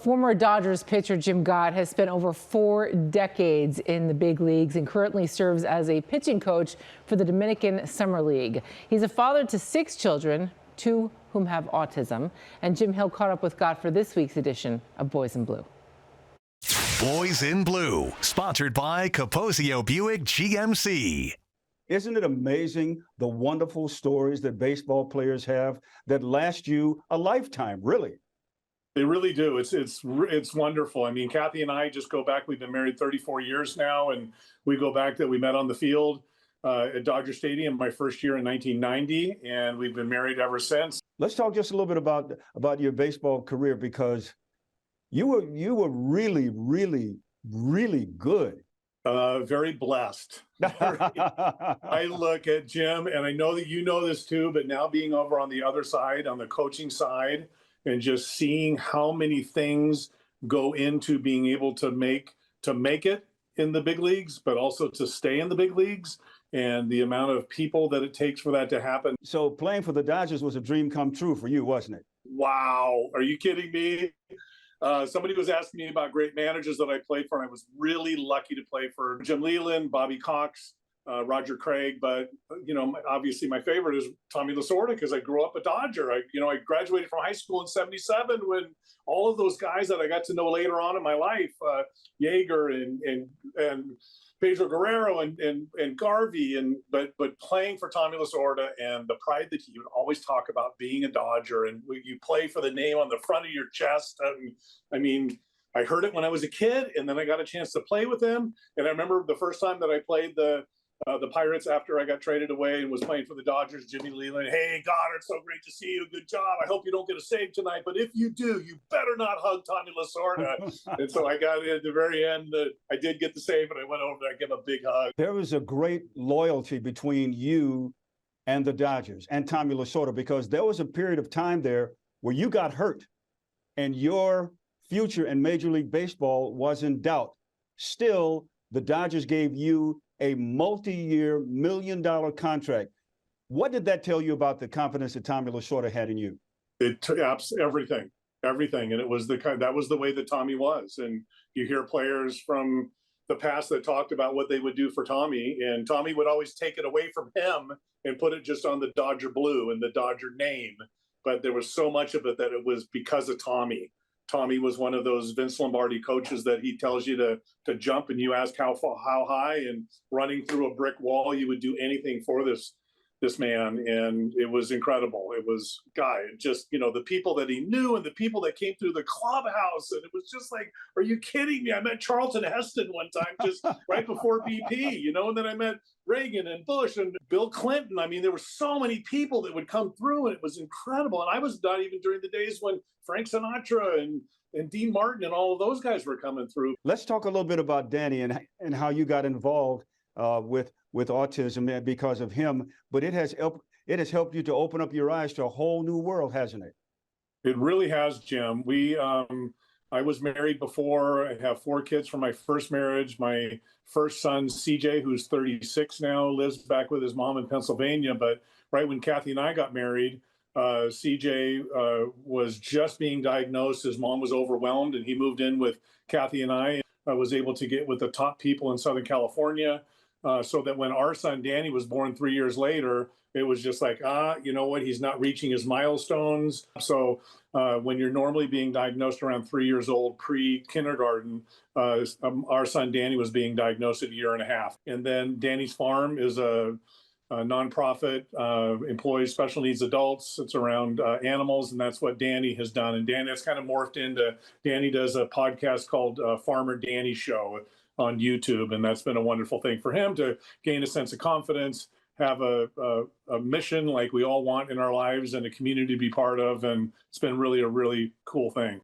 Former Dodgers pitcher Jim Gott has spent over 4 decades in the big leagues and currently serves as a pitching coach for the Dominican Summer League. He's a father to 6 children, 2 whom have autism. And Jim Hill caught up with Gott for this week's edition of Boys in Blue. Boys in Blue, sponsored by Capozio Buick GMC. Isn't it amazing the wonderful stories that baseball players have that last you a lifetime, really? They really do. It's wonderful. I mean, Kathy and I just go back. We've been married 34 years now, and we go back that we met on the field at Dodger Stadium my first year in 1990, and we've been married ever since. Let's talk just a little bit about your baseball career, because you were really, really, really good. Very blessed. I look at Jim, and I know that you know this too, but now being over on the other side, on the coaching side, and just seeing how many things go into being able to make it in the big leagues, but also to stay in the big leagues, and the amount of people that it takes for that to happen. So playing for the Dodgers was a dream come true for you, wasn't it? Wow. Are you kidding me? Somebody was asking me about great managers that I played for, and I was really lucky to play for Jim Leyland, Bobby Cox, Roger Craig, but obviously my favorite is Tommy Lasorda, because I grew up a Dodger. I graduated from high school in '77 when all of those guys that I got to know later on in my life, Yeager and Pedro Guerrero and Garvey, but playing for Tommy Lasorda and the pride that he would always talk about being a Dodger, and you play for the name on the front of your chest. I mean, I heard it when I was a kid, and then I got a chance to play with him. And I remember the first time that I played the Pirates after I got traded away and was playing for the Dodgers, Jimmy Leland, "Hey, Goddard, so great to see you. Good job. I hope you don't get a save tonight, but if you do, you better not hug Tommy Lasorda." And so I got in at the very end. I did get the save, and I went over and I gave him a big hug. There was a great loyalty between you and the Dodgers and Tommy Lasorda, because there was a period of time there where you got hurt and your future in Major League Baseball was in doubt. Still, the Dodgers gave you a multi-year $1 million contract. What did that tell you about the confidence that Tommy Lasorda had in you? It took everything, and it was that was the way that Tommy was. And you hear players from the past that talked about what they would do for Tommy, and Tommy would always take it away from him and put it just on the Dodger blue and the Dodger name. But there was so much of it that it was because of Tommy. Tommy was one of those Vince Lombardi coaches that he tells you to jump, and you ask how high, and running through a brick wall, you would do anything for this man. And it was incredible. It was just the people that he knew and the people that came through the clubhouse. And it was just like, are you kidding me? I met Charlton Heston one time just right before BP, and then I met Reagan and Bush and Bill Clinton. I mean, there were so many people that would come through, and it was incredible. And I was not even during the days when Frank Sinatra and Dean Martin and all of those guys were coming through. Let's talk a little bit about Danny and how you got involved with autism because of him. But it has helped you to open up your eyes to a whole new world, hasn't it? It really has, Jim. I was married before. I have 4 kids from my first marriage. My first son, CJ, who's 36 now, lives back with his mom in Pennsylvania. But right when Kathy and I got married, CJ was just being diagnosed. His mom was overwhelmed, and he moved in with Kathy and I. I was able to get with the top people in Southern California, so that when our son Danny was born 3 years later, it was just like, you know what, he's not reaching his milestones. So when you're normally being diagnosed around 3 years old, pre-kindergarten, our son Danny was being diagnosed at 1.5 years. And then Danny's Farm is a nonprofit, employs special needs adults. It's around animals, and that's what Danny has done. And Danny has kind of morphed into, Danny does a podcast called Farmer Danny Show on YouTube, and that's been a wonderful thing for him to gain a sense of confidence, have a mission like we all want in our lives, and a community to be part of, and it's been really a really cool thing.